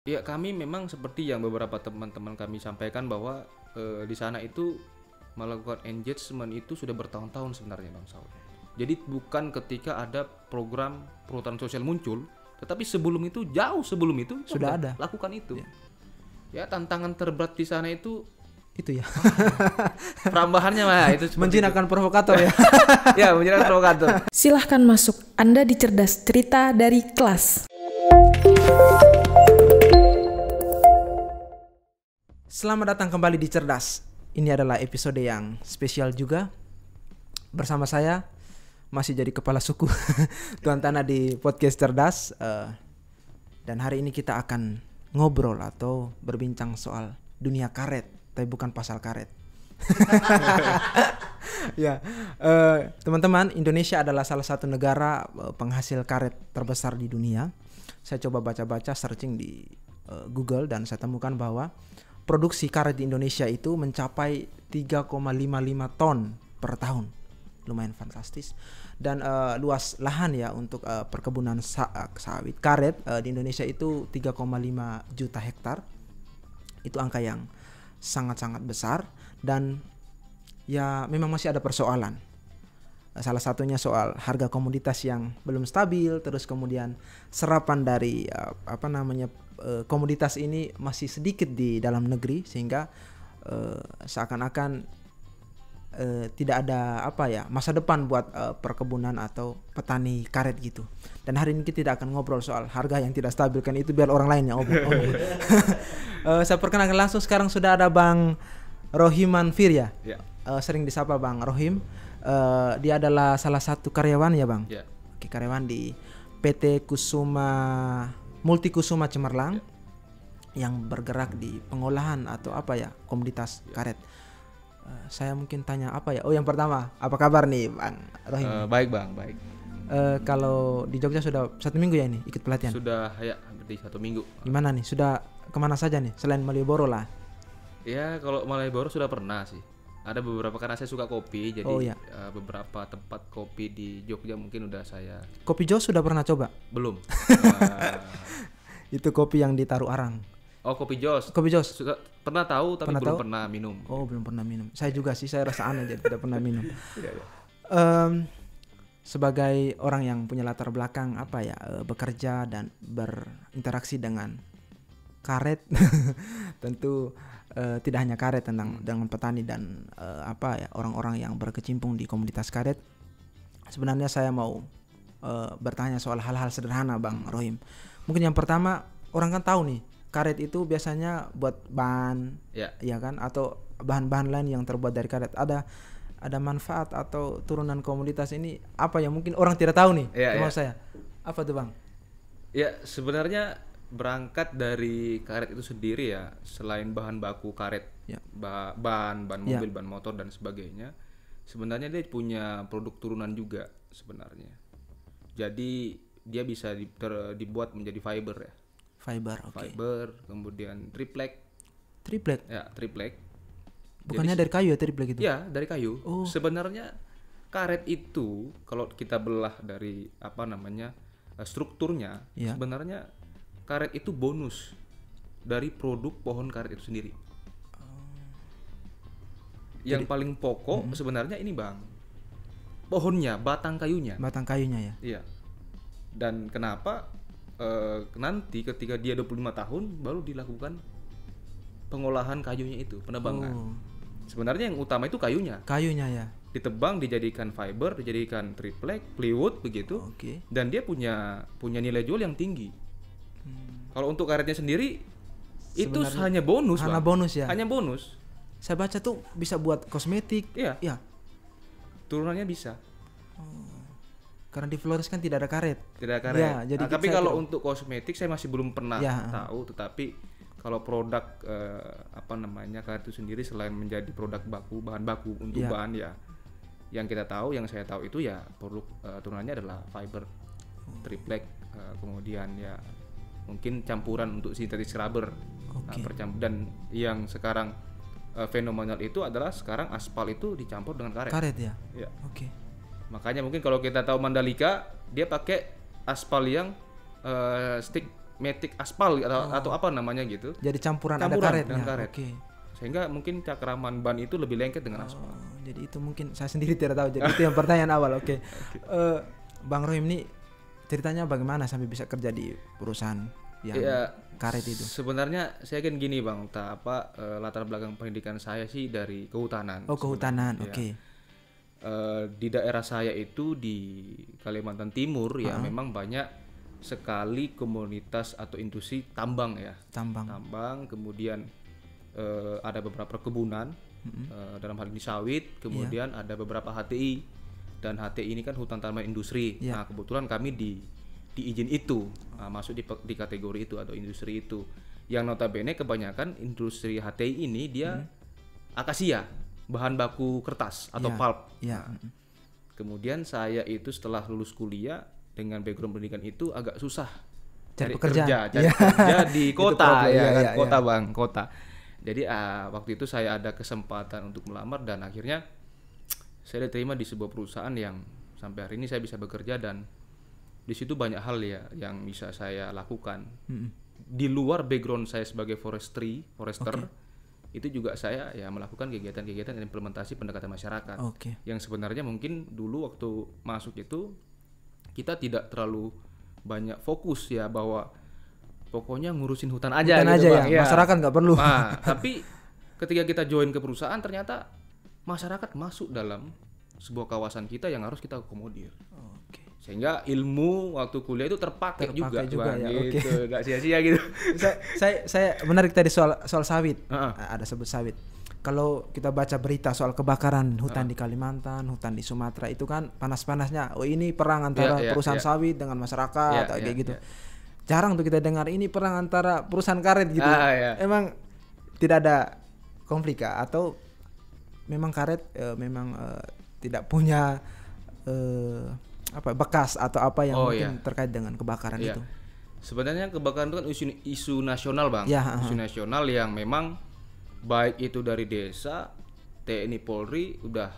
Ya kami memang seperti yang beberapa teman-teman kami sampaikan bahwa di sana itu melakukan engagement itu sudah bertahun-tahun sebenarnya Bang Saud. Jadi bukan ketika ada program perhutanan sosial muncul, tetapi sebelum itu, jauh sebelum itu Sudah ada. lakukan itu. Ya tantangan terberat di sana itu ya. perambahannya mah itu Menjinakkan provokator ya. Ya, menjinakkan provokator. Silahkan masuk, Anda di Cerdas Cerita dari Kelas. Selamat datang kembali di Cerdas. Ini adalah episode yang spesial juga. Bersama saya masih jadi kepala suku Tuan Tanah di podcast Cerdas. Dan hari ini kita akan ngobrol atau berbincang soal dunia karet, tapi bukan pasal karet. Ya, teman-teman, Indonesia adalah salah satu negara penghasil karet terbesar di dunia. Saya coba baca-baca searching di Google dan saya temukan bahwa produksi karet di Indonesia itu mencapai 3,55 ton per tahun. Lumayan fantastis. Dan luas lahan ya untuk perkebunan sawit karet di Indonesia itu 3,5 juta hektar. Itu angka yang sangat-sangat besar dan ya memang masih ada persoalan. Salah satunya soal harga komoditas yang belum stabil, terus kemudian serapan dari komoditas ini masih sedikit di dalam negeri sehingga seakan-akan tidak ada masa depan buat perkebunan atau petani karet gitu. Dan hari ini kita tidak akan ngobrol soal harga yang tidak stabil, kan itu biar orang lain yang ngobrol. Saya perkenalkan langsung, sekarang sudah ada Bang Rohiman Firya. Ya. Sering disapa Bang Rohim. Dia adalah salah satu karyawan ya Bang. Ya. Oke, karyawan di PT Multi Kusuma Cemerlang yang bergerak di pengolahan atau komoditas karet. Saya mungkin tanya yang pertama, apa kabar nih Bang Rohim? Baik Bang, baik. Kalau di Jogja sudah 1 minggu ya ini ikut pelatihan? Sudah ya hampir 1 minggu. Gimana nih? Sudah kemana saja nih selain Malioboro lah? Ya kalau Malioboro sudah pernah sih. Ada beberapa, karena saya suka kopi, jadi beberapa tempat kopi di Jogja mungkin udah saya. Kopi Jos sudah pernah coba? Belum. Itu kopi yang ditaruh arang. Oh, Kopi Jos. Kopi Jos. Suka pernah tahu tapi belum pernah minum. Oh, belum pernah minum. Saya juga sih, saya rasa aneh jadi tidak pernah minum. Sebagai orang yang punya latar belakang bekerja dan berinteraksi dengan karet, tentu tidak hanya karet dengan petani dan orang-orang yang berkecimpung di komunitas karet. Sebenarnya saya mau bertanya soal hal-hal sederhana Bang Rohim. Mungkin yang pertama, orang kan tahu nih karet itu biasanya buat bahan, ya kan, atau bahan-bahan lain yang terbuat dari karet. Ada manfaat atau turunan komoditas ini apa yang mungkin orang tidak tahu nih? Saya. Apa tuh Bang? Ya, sebenarnya berangkat dari karet itu sendiri ya, selain bahan baku karet, ban mobil, ban motor dan sebagainya, sebenarnya dia punya produk turunan juga sebenarnya. Jadi dia bisa dibuat menjadi fiber ya. Fiber, oke. Fiber, kemudian triplek. Triplek? Ya, triplek. Bukannya dari kayu ya triplek itu? Ya, dari kayu. Oh. Sebenarnya karet itu kalau kita belah dari strukturnya, sebenarnya karet itu bonus dari produk pohon karet itu sendiri. Yang paling pokok sebenarnya ini Bang, pohonnya, batang kayunya. Batang kayunya ya? Iya. Dan kenapa nanti ketika dia 25 tahun baru dilakukan pengolahan kayunya itu, penebangan. Sebenarnya yang utama itu kayunya. Kayunya ya. Ditebang, dijadikan fiber, dijadikan triplek, plywood begitu. Okay. Dan dia punya nilai jual yang tinggi. Kalau untuk karetnya sendiri itu hanya bonus, Hanya Bang. Bonus ya. Hanya bonus. Saya baca tuh bisa buat kosmetik. Iya. Ya. Turunannya bisa. Karena di Flores kan tidak ada karet. Tidak ada karet. Ya, jadi tapi kalau untuk kosmetik saya masih belum pernah tahu. Tetapi kalau produk karet itu sendiri selain menjadi produk baku, bahan baku untuk bahan ya, yang kita tahu, yang saya tahu itu ya produk turunannya adalah fiber, triplek, kemudian ya mungkin campuran untuk sintetis rubber. Dan yang sekarang fenomenal itu adalah sekarang aspal itu dicampur dengan karet. Karet ya. Ya. Oke. Makanya mungkin kalau kita tahu Mandalika, dia pakai aspal yang stick metik aspal atau apa namanya gitu. Jadi campuran ada karetnya. Dengan karet. Oke. Sehingga mungkin cakraman ban itu lebih lengket dengan aspal. Jadi itu mungkin saya sendiri tidak tahu. Jadi itu yang pertanyaan awal. Oke. Bang Rohim ini ceritanya bagaimana sampai bisa kerja di perusahaan yang karet itu? Sebenarnya saya kan gini Bang, latar belakang pendidikan saya sih dari kehutanan. Oh, kehutanan. Oke. Di daerah saya itu di Kalimantan Timur ya memang banyak sekali komunitas atau industri tambang ya. Tambang, kemudian ada beberapa perkebunan, dalam hal ini sawit, kemudian ada beberapa HTI, dan HTI ini kan hutan tanaman industri. Nah kebetulan kami di izin itu, masuk di kategori itu atau industri itu, yang notabene kebanyakan industri HTI ini dia akasia, bahan baku kertas atau pulp. Nah, kemudian saya itu setelah lulus kuliah dengan background pendidikan itu agak susah cari kerja di kota Bang, kota. Jadi waktu itu saya ada kesempatan untuk melamar dan akhirnya saya diterima di sebuah perusahaan yang sampai hari ini saya bisa bekerja, dan di situ banyak hal ya yang bisa saya lakukan. Di luar background saya sebagai forester, itu juga saya ya melakukan kegiatan-kegiatan implementasi pendekatan masyarakat. Yang sebenarnya mungkin dulu waktu masuk itu kita tidak terlalu banyak fokus ya, bahwa pokoknya ngurusin hutan aja gitu Bang. Ya. Masyarakat nggak perlu. Nah, tapi ketika kita join ke perusahaan ternyata masyarakat masuk dalam sebuah kawasan kita yang harus kita akomodir. Sehingga ilmu waktu kuliah itu terpakai juga Bang, ya. Gitu, nggak sia-sia gitu. saya menarik tadi soal sawit. Ada sebut sawit. Kalau kita baca berita soal kebakaran hutan di Kalimantan, hutan di Sumatera, itu kan panas-panasnya. Oh, ini perang antara perusahaan sawit dengan masyarakat kayak gitu. Jarang tuh kita dengar ini perang antara perusahaan karet gitu. Emang tidak ada konflik atau memang karet memang tidak punya bekas atau apa yang mungkin terkait dengan kebakaran itu? Sebenarnya kebakaran itu kan isu nasional Bang. Isu nasional yang memang baik itu dari desa, TNI, Polri, udah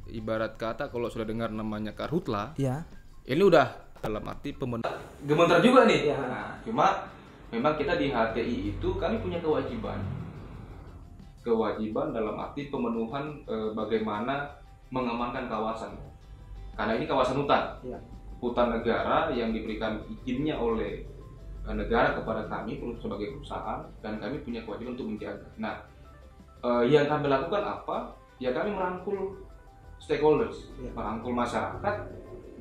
ibarat kata kalau sudah dengar namanya Karhutla, ini udah dalam arti gemeter juga nih. Nah, cuma memang kita di HTI itu kami punya kewajiban dalam arti pemenuhan bagaimana mengamankan kawasan, karena ini kawasan hutan negara yang diberikan izinnya oleh negara kepada kami sebagai perusahaan, dan kami punya kewajiban untuk menjaga. Nah, yang kami lakukan apa? Ya kami merangkul stakeholders, merangkul masyarakat,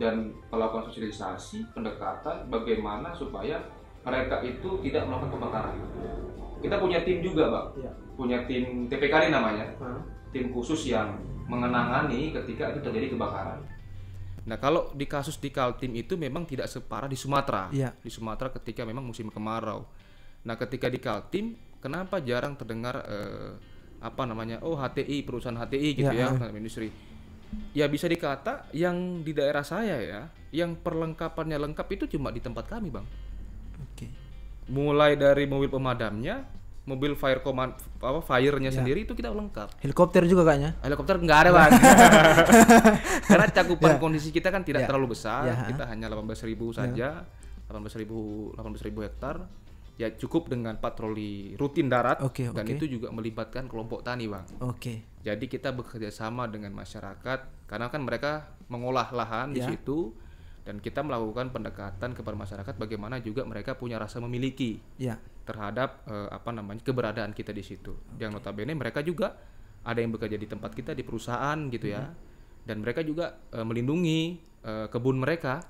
dan melakukan sosialisasi, pendekatan bagaimana supaya mereka itu tidak melakukan kebakaran. Kita punya tim juga Bang, punya tim TPKD namanya, tim khusus yang mengenangani ketika itu terjadi kebakaran. Nah kalau di kasus di Kaltim itu memang tidak separah di Sumatera. Di Sumatera ketika memang musim kemarau. Nah ketika di Kaltim kenapa jarang terdengar HTI, perusahaan HTI gitu perusahaan industri. Ya bisa dikata yang di daerah saya ya, yang perlengkapannya lengkap itu cuma di tempat kami Bang. Mulai dari mobil pemadamnya, mobil fire-nya sendiri itu kita lengkap. Helikopter juga kayaknya? Helikopter nggak ada Bang. Karena cakupan kondisi kita kan tidak terlalu besar, kita hanya 18.000 saja, 18.000 hektar. Ya cukup dengan patroli rutin darat, dan itu juga melibatkan kelompok tani Bang. Jadi kita bekerja sama dengan masyarakat, karena kan mereka mengolah lahan di situ, dan kita melakukan pendekatan kepada masyarakat bagaimana juga mereka punya rasa memiliki terhadap keberadaan kita di situ. Yang notabene mereka juga ada yang bekerja di tempat kita di perusahaan gitu ya, dan mereka juga melindungi kebun mereka,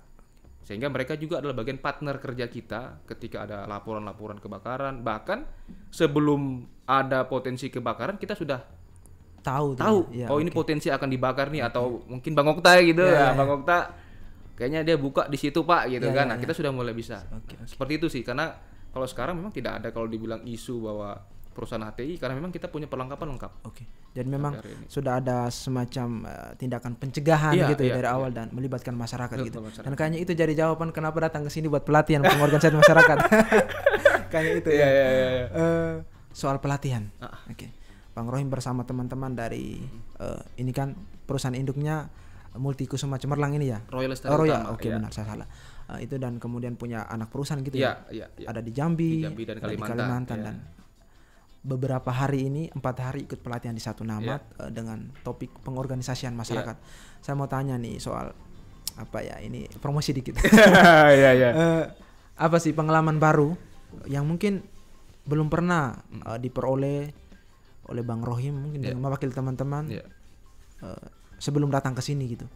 sehingga mereka juga adalah bagian partner kerja kita ketika ada laporan-laporan kebakaran. Bahkan sebelum ada potensi kebakaran kita sudah tahu ini potensi akan dibakar nih, atau mungkin Bang Okta gitu Bang Okta kayaknya dia buka di situ Pak gitu kan. Nah kita sudah mulai bisa seperti itu sih, karena kalau sekarang memang tidak ada kalau dibilang isu bahwa perusahaan HTI, karena memang kita punya perlengkapan lengkap. Jadi memang sudah ada semacam tindakan pencegahan dari awal dan melibatkan masyarakat gitu. Dan kayaknya itu jadi jawaban kenapa datang ke sini buat pelatihan pengorganisasian masyarakat. Kayaknya itu soal pelatihan. Bang Rohim bersama teman-teman dari ini kan perusahaan induknya Multikusuma Cemerlang ini ya. Royal Lestari Royal, Utama. oke benar saya salah. Itu dan kemudian punya anak perusahaan gitu ya. Ada di Jambi, dan di Kalimantan dan beberapa hari ini 4 hari ikut pelatihan di Satu Nama dengan topik pengorganisasian masyarakat. Saya mau tanya nih soal apa ya, ini promosi dikit. Apa sih pengalaman baru yang mungkin belum pernah diperoleh oleh Bang Rohim mungkin dengan mewakili teman-teman sebelum datang ke sini gitu.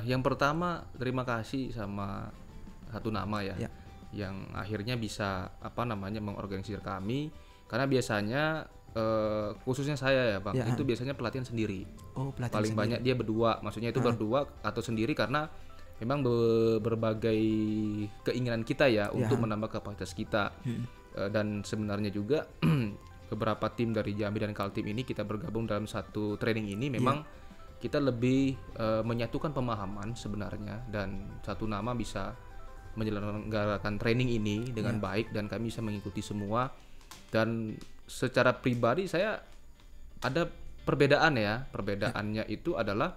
Yang pertama terima kasih sama Satu Nama yang akhirnya bisa mengorganisir kami, karena biasanya khususnya saya ya Bang, itu biasanya pelatihan sendiri. Paling sendiri. Banyak dia berdua, maksudnya itu berdua atau sendiri karena memang berbagai keinginan kita untuk menambah kapasitas kita. Dan sebenarnya juga beberapa tim dari Jambi dan Kaltim ini kita bergabung dalam satu training ini memang kita lebih menyatukan pemahaman sebenarnya, dan Satu Nama bisa menyelenggarakan training ini dengan baik dan kami bisa mengikuti semua. Dan secara pribadi saya ada perbedaannya itu adalah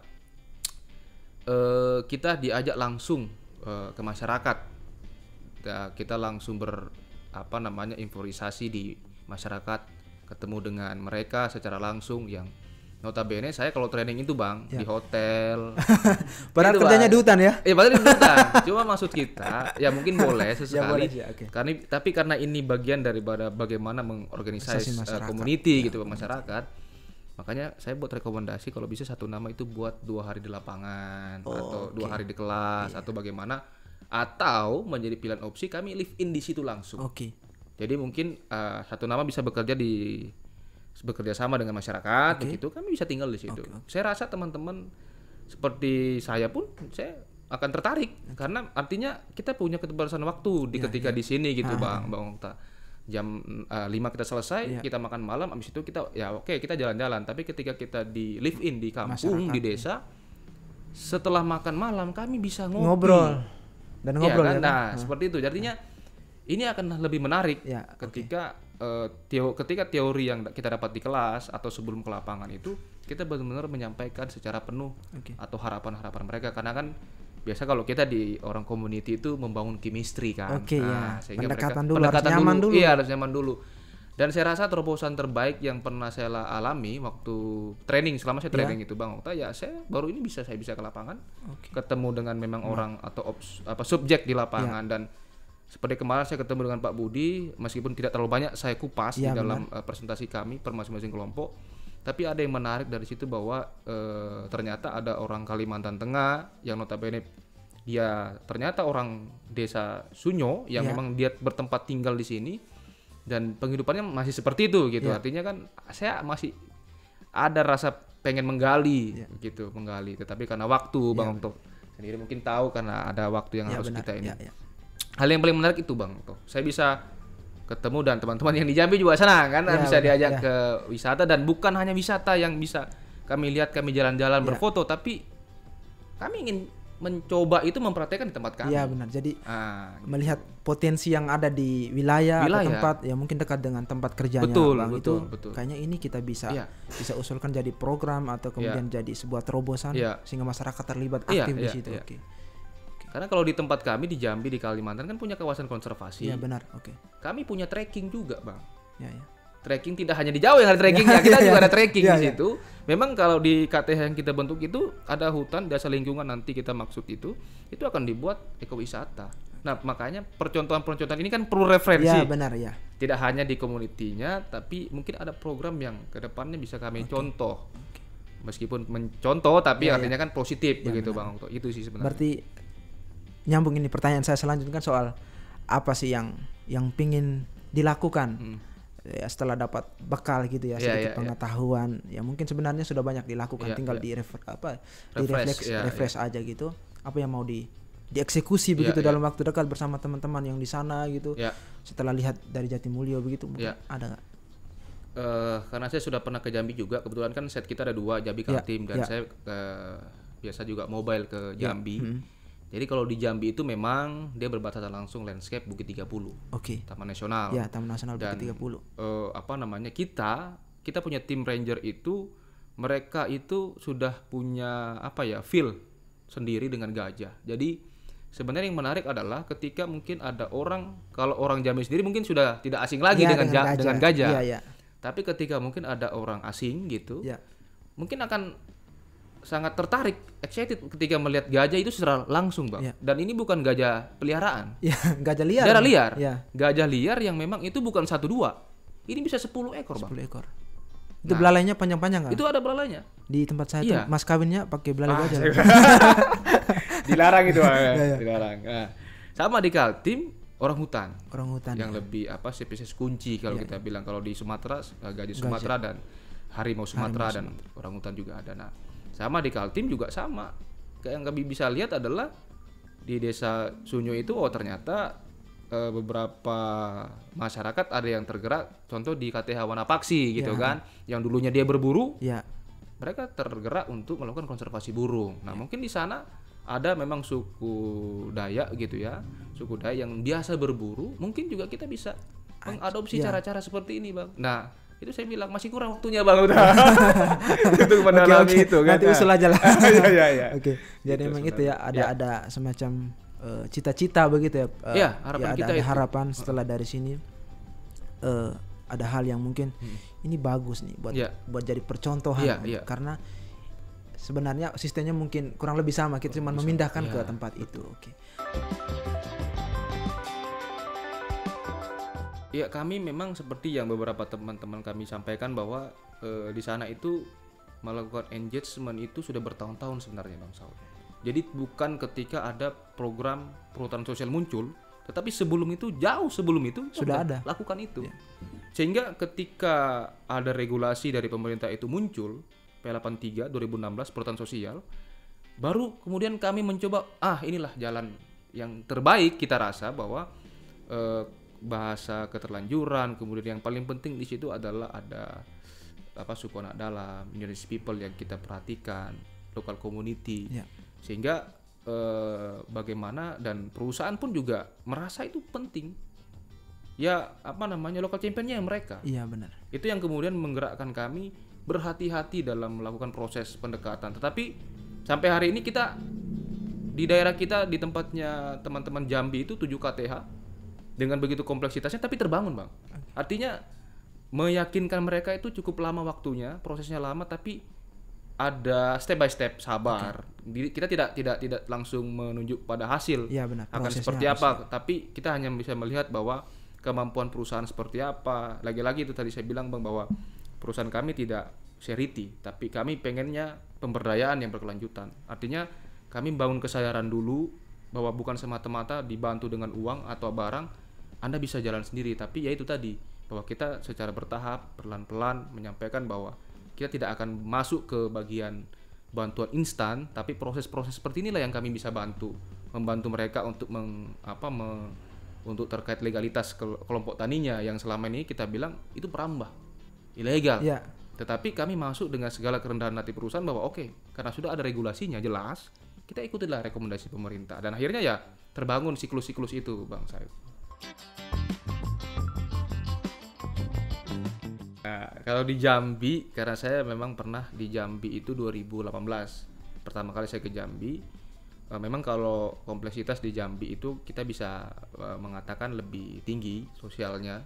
kita diajak langsung ke masyarakat, kita langsung improvisasi di masyarakat, ketemu dengan mereka secara langsung, yang notabene saya kalau training itu Bang di hotel. Padahal gitu, kerjanya di hutan ya? Iya padahal di hutan. Cuma maksud kita ya mungkin boleh sesekali. Tapi karena ini bagian daripada bagaimana mengorganisasi community gitu masyarakat, makanya saya buat rekomendasi kalau bisa Satu Nama itu buat 2 hari di lapangan atau 2 hari di kelas atau bagaimana, atau menjadi pilihan opsi kami live in di situ langsung. Jadi mungkin Satu Nama bisa bekerja sama dengan masyarakat, begitu kami bisa tinggal di situ. Saya rasa teman-teman seperti saya pun saya akan tertarik karena artinya kita punya keterbatasan waktu ketika di sini gitu Bang Okta. Jam 5 kita selesai, kita makan malam, habis itu kita kita jalan-jalan. Tapi ketika kita di live in di kampung, di desa, setelah makan malam kami bisa ngobrol dan ngobrol kan? Nah, seperti itu. Artinya ini akan lebih menarik ketika ketika teori yang kita dapat di kelas atau sebelum ke lapangan itu kita benar-benar menyampaikan secara penuh atau harapan-harapan mereka, karena kan biasa kalau kita di orang community itu membangun chemistry kan. Sehingga pendekatan dulu, harus nyaman dulu. Dan saya rasa terobosan terbaik yang pernah saya alami waktu training, selama saya training itu Bang Okta, saya baru ini saya bisa ke lapangan, ketemu dengan memang orang atau subjek di lapangan. Dan seperti kemarin saya ketemu dengan Pak Budi, meskipun tidak terlalu banyak saya kupas di dalam presentasi kami per masing-masing kelompok, tapi ada yang menarik dari situ bahwa ternyata ada orang Kalimantan Tengah yang notabene dia ternyata orang desa Sunyo yang memang dia bertempat tinggal di sini dan penghidupannya masih seperti itu gitu. Artinya kan saya masih ada rasa pengen menggali gitu, tetapi karena waktu Bang Okto sendiri mungkin tahu, karena ada waktu yang harus kita ini. Hal yang paling menarik itu Bang Okto, saya bisa ketemu dan teman-teman yang di Jambi juga senang kan, bisa diajak ke wisata, dan bukan hanya wisata yang bisa kami lihat, kami jalan-jalan berfoto, tapi kami ingin mencoba itu mempraktekkan di tempat kami. Iya benar. Jadi melihat potensi yang ada di wilayah atau tempat yang mungkin dekat dengan tempat kerjanya Bang, betul. Kayaknya ini kita bisa usulkan jadi program atau kemudian jadi sebuah terobosan sehingga masyarakat terlibat aktif di situ. Karena kalau di tempat kami di Jambi, di Kalimantan kan punya kawasan konservasi. Iya benar, Kami punya trekking juga Bang. Iya. Trekking tidak hanya di Jawa yang ada trekkingnya, kita juga ada trekking di situ. Memang kalau di KTH yang kita bentuk itu ada hutan, desa lingkungan, nanti kita maksud itu akan dibuat ekowisata. Nah makanya percontohan ini kan perlu referensi. Iya benar ya. Tidak hanya di komunitinya, tapi mungkin ada program yang kedepannya bisa kami contoh. Meskipun mencontoh, tapi artinya kan positif begitu benar. Bang. Itu sih sebenarnya. Berarti nyambung ini pertanyaan saya selanjutnya kan soal apa sih yang pingin dilakukan setelah dapat bekal gitu ya, sedikit pengetahuan ya mungkin sebenarnya sudah banyak dilakukan, tinggal refresh aja gitu, apa yang mau dieksekusi begitu dalam waktu dekat bersama teman-teman yang di sana gitu, setelah lihat dari Jatimulyo begitu mungkin ada nggak? Karena saya sudah pernah ke Jambi juga, kebetulan kan set kita ada 2, Jambi Kaltim, dan saya biasa juga mobile ke Jambi. Jadi kalau di Jambi itu memang dia berbatasan langsung landscape Bukit 30. Taman Nasional. Taman Nasional Bukit 30. Kita punya tim ranger itu mereka itu sudah punya feel sendiri dengan gajah. Jadi sebenarnya yang menarik adalah ketika mungkin ada orang, kalau orang Jambi sendiri mungkin sudah tidak asing lagi dengan gajah. Ya. Tapi ketika mungkin ada orang asing gitu, mungkin akan sangat tertarik, excited ketika melihat gajah itu secara langsung, Bang. Dan ini bukan gajah peliharaan. Gajah liar. Gajah liar. Gajah liar yang memang itu bukan 1-2. Ini bisa 10 ekor, Bang. 10 ekor. Itu belalainya panjang-panjang nggak? Itu ada belalainya. Di tempat saya tuh mas kawinnya pakai belalai gajah. Dilarang itu, dilarang. Nah, sama di Kaltim orang hutan yang lebih spesies kunci kalau kita bilang, kalau di Sumatera gajah Sumatera dan harimau Sumatera dan orang hutan juga ada. Nah, sama di Kaltim juga sama. Kayak yang kami bisa lihat adalah di desa Sunyo itu ternyata beberapa masyarakat ada yang tergerak, contoh di KTH Wanapaksi gitu kan, yang dulunya dia berburu, mereka tergerak untuk melakukan konservasi burung. Nah mungkin di sana ada memang suku Dayak gitu ya, suku Dayak yang biasa berburu, mungkin juga kita bisa mengadopsi cara-cara seperti ini, Bang. Nah itu saya bilang masih kurang waktunya, Bang, udah untuk mendalami itu kan. Nanti usul aja lah. Iya. Oke. Jadi memang itu ya ada semacam cita-cita begitu ya. Harapan kita ada itu. harapan setelah dari sini ada hal yang mungkin ini bagus nih buat jadi percontohan, karena sebenarnya sistemnya mungkin kurang lebih sama, kita cuma memindahkan ke tempat itu. Oke. Ya, kami memang seperti yang beberapa teman-teman kami sampaikan bahwa di sana itu melakukan engagement itu sudah bertahun-tahun sebenarnya, Bang Saud. Jadi bukan ketika ada program perhutanan sosial muncul, tetapi sebelum itu, jauh sebelum itu sudah ada lakukan itu. Sehingga ketika ada regulasi dari pemerintah itu muncul, P83 2016 perhutanan sosial, baru kemudian kami mencoba, inilah jalan yang terbaik kita rasa, bahwa bahasa keterlanjuran, kemudian yang paling penting di situ adalah ada suku anak dalam, indigenous people yang kita perhatikan, local community. Sehingga bagaimana, dan perusahaan pun juga merasa itu penting. Ya local championnya mereka. Iya, benar. Itu yang kemudian menggerakkan kami berhati-hati dalam melakukan proses pendekatan. Tetapi sampai hari ini kita di daerah kita, di tempatnya teman-teman Jambi itu 7 KTH dengan begitu kompleksitasnya tapi terbangun, Bang. Artinya meyakinkan mereka itu cukup lama waktunya, prosesnya lama, tapi ada step by step, sabar. Kita tidak langsung menunjuk pada hasil akan seperti apa, tapi kita hanya bisa melihat bahwa kemampuan perusahaan seperti apa. Lagi-lagi itu tadi saya bilang, Bang, bahwa perusahaan kami tidak charity, tapi kami pengennya pemberdayaan yang berkelanjutan. Artinya kami bangun kesadaran dulu bahwa bukan semata-mata dibantu dengan uang atau barang Anda bisa jalan sendiri, tapi ya itu tadi, bahwa kita secara bertahap, pelan-pelan menyampaikan bahwa kita tidak akan masuk ke bagian bantuan instan, tapi proses-proses seperti inilah yang kami bisa membantu mereka untuk untuk terkait legalitas kelompok taninya yang selama ini kita bilang itu perambah, ilegal. Tetapi kami masuk dengan segala kerendahan hati perusahaan bahwa karena sudah ada regulasinya jelas, kita ikutilah rekomendasi pemerintah, dan akhirnya ya terbangun siklus-siklus itu, Bang Said. Nah, kalau di Jambi, karena saya memang pernah di Jambi itu 2018. Pertama kali saya ke Jambi, memang kalau kompleksitas di Jambi itu kita bisa mengatakan lebih tinggi sosialnya.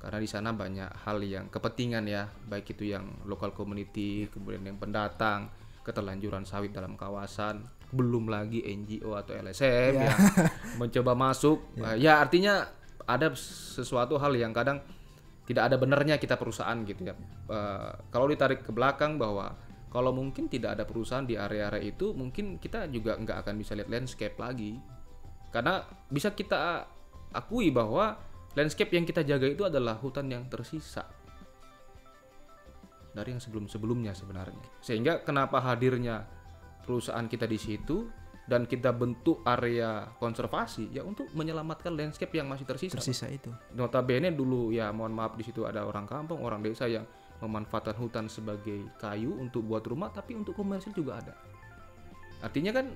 Karena di sana banyak hal yang kepentingan ya, baik itu yang local community, kemudian yang pendatang, keterlanjuran sawit dalam kawasan, belum lagi NGO atau LSM yang mencoba masuk. Ya artinya ada sesuatu hal yang kadang tidak ada benarnya kita perusahaan gitu ya. Kalau ditarik ke belakang bahwa kalau mungkin tidak ada perusahaan di area-area itu, mungkin kita juga nggak akan bisa lihat landscape lagi. Karena bisa kita akui bahwa landscape yang kita jaga itu adalah hutan yang tersisa dari yang sebelum-sebelumnya sebenarnya. Sehingga kenapa hadirnya perusahaan kita di situ dan kita bentuk area konservasi ya untuk menyelamatkan landscape yang masih tersisa itu. Notabene dulu ya, mohon maaf, di situ ada orang kampung, orang desa yang memanfaatkan hutan sebagai kayu untuk buat rumah, tapi untuk komersil juga ada. Artinya kan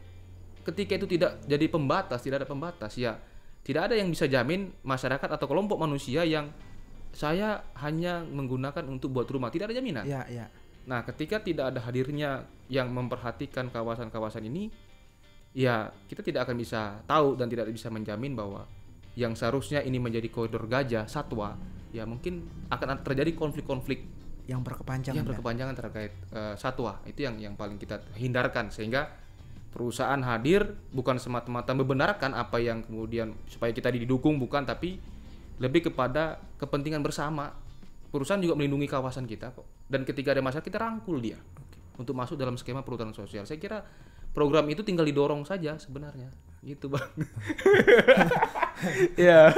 ketika itu tidak jadi pembatas, tidak ada pembatas, ya tidak ada yang bisa jamin masyarakat atau kelompok manusia yang saya hanya menggunakan untuk buat rumah, tidak ada jaminan. Ya. Nah, ketika tidak ada hadirnya yang memperhatikan kawasan-kawasan ini, ya kita tidak akan bisa tahu dan tidak bisa menjamin bahwa yang seharusnya ini menjadi koridor gajah satwa, ya mungkin akan terjadi konflik-konflik yang berkepanjangan terkait satwa. Itu yang paling kita hindarkan, sehingga perusahaan hadir bukan semata-mata membenarkan apa yang kemudian supaya kita didukung, bukan, tapi lebih kepada kepentingan bersama. Perusahaan juga melindungi kawasan kita kok. Dan ketika ada masalah kita rangkul dia untuk masuk dalam skema perhutanan sosial. Saya kira program itu tinggal didorong saja sebenarnya. Gitu, Bang. Ya.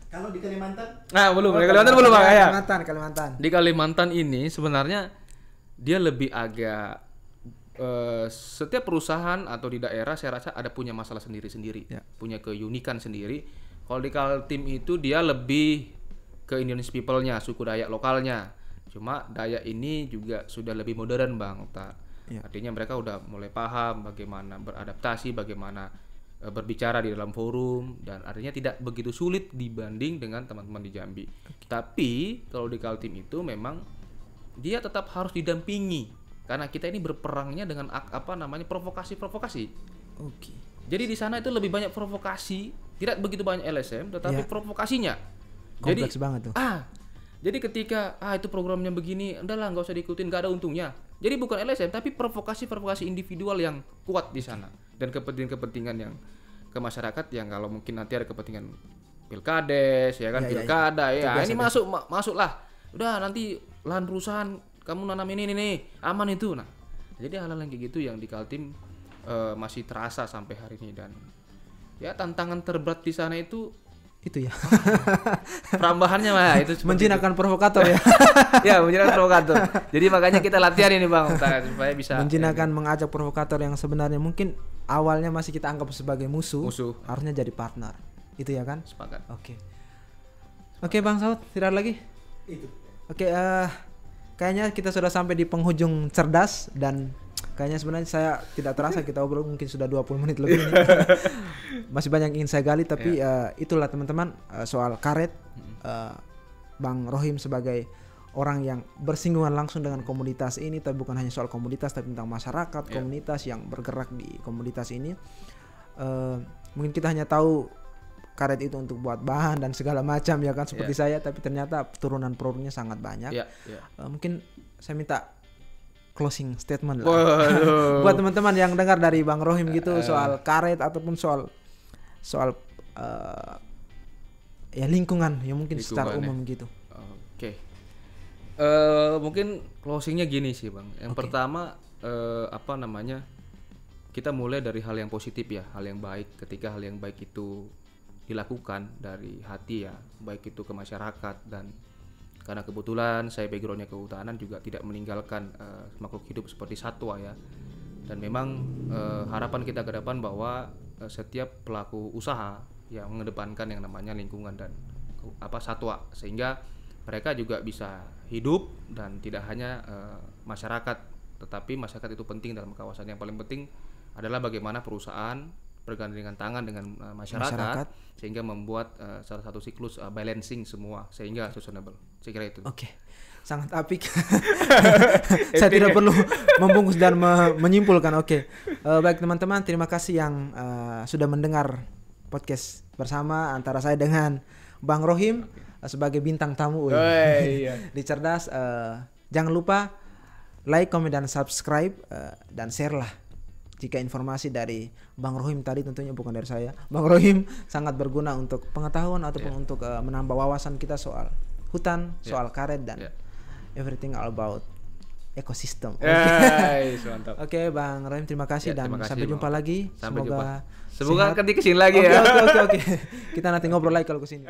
Kalau di Kalimantan? Nah, belum. Kalimantan belum, Bang. Ya. Kalimantan. Di Kalimantan ini sebenarnya dia lebih agak setiap perusahaan atau di daerah saya rasa ada punya masalah sendiri-sendiri. Ya. Punya keunikan sendiri. Kalau di Kaltim itu dia lebih ke Indigenous people-nya, suku Dayak lokalnya. Cuma Dayak ini juga sudah lebih modern, Bang. Ya. Artinya mereka udah mulai paham bagaimana beradaptasi, bagaimana berbicara di dalam forum, dan artinya tidak begitu sulit dibanding dengan teman-teman di Jambi. Tapi kalau di Kaltim itu memang dia tetap harus didampingi karena kita ini berperangnya dengan provokasi-provokasi. Jadi di sana itu lebih banyak provokasi, tidak begitu banyak LSM, tetapi provokasinya. Kompleks banget tuh. Jadi ketika itu programnya begini, udahlah nggak usah diikutin, nggak ada untungnya. Jadi bukan LSM tapi provokasi individual yang kuat di sana, dan kepentingan yang ke masyarakat yang kalau mungkin nanti ada kepentingan pilkades, ya kan, pilkada, ya ini masuklah. Udah nanti lahan perusahaan kamu nanam ini nih, aman itu. Nah, jadi hal-hal yang kayak gitu yang di Kaltim masih terasa sampai hari ini, dan ya tantangan terberat di sana itu ya. Perambahannya mah itu menjinakkan provokator ya. Ya, menjinakkan provokator. Jadi makanya kita latihan ini, Bang, supaya bisa menjinakkan, mengajak provokator yang sebenarnya mungkin awalnya masih kita anggap sebagai musuh. Harusnya jadi partner. Itu ya kan? Sepakat. Oke, Bang Saud, tidak lagi? Itu. Kayaknya kita sudah sampai di penghujung cerdas, dan kayaknya sebenarnya saya tidak terasa kita obrol mungkin sudah 20 menit lebih ini. Masih banyak yang ingin saya gali, tapi itulah teman-teman soal karet. Bang Rohim sebagai orang yang bersinggungan langsung dengan komunitas ini, tapi bukan hanya soal komunitas tapi tentang masyarakat, komunitas yang bergerak di komunitas ini. Mungkin kita hanya tahu karet itu untuk buat bahan dan segala macam ya kan, seperti saya, tapi ternyata turunan produknya sangat banyak. Mungkin saya minta closing statement lah. Buat teman-teman yang dengar dari Bang Rohim gitu soal karet ataupun soal lingkungan ya mungkin secara umum gitu. Mungkin closingnya gini sih, Bang. Yang pertama kita mulai dari hal yang positif ya, hal yang baik. Ketika hal yang baik itu dilakukan dari hati ya, baik itu ke masyarakat, dan karena kebetulan saya backgroundnya kehutanan juga tidak meninggalkan makhluk hidup seperti satwa ya, dan memang harapan kita ke depan bahwa setiap pelaku usaha yang mengedepankan yang namanya lingkungan dan satwa, sehingga mereka juga bisa hidup, dan tidak hanya masyarakat, tetapi masyarakat itu penting dalam kawasan. Yang paling penting adalah bagaimana perusahaan bergandengan tangan dengan masyarakat sehingga membuat salah satu siklus balancing semua sehingga sustainable. Saya kira itu. Sangat apik. Saya tidak perlu membungkus dan menyimpulkan. Baik teman-teman, terima kasih yang sudah mendengar podcast bersama antara saya dengan Bang Rohim sebagai bintang tamu di Cerdas. Jangan lupa like, comment, dan subscribe, dan share lah jika informasi dari Bang Rohim tadi, tentunya bukan dari saya, Bang Rohim sangat berguna untuk pengetahuan ataupun untuk menambah wawasan kita soal hutan, soal karet, dan everything all about ekosistem. Oke, Bang Rohim, terima kasih, dan sampai jumpa lagi. Semoga nanti kesini lagi ya. Oke. Kita nanti ngobrol lagi kalau kesini.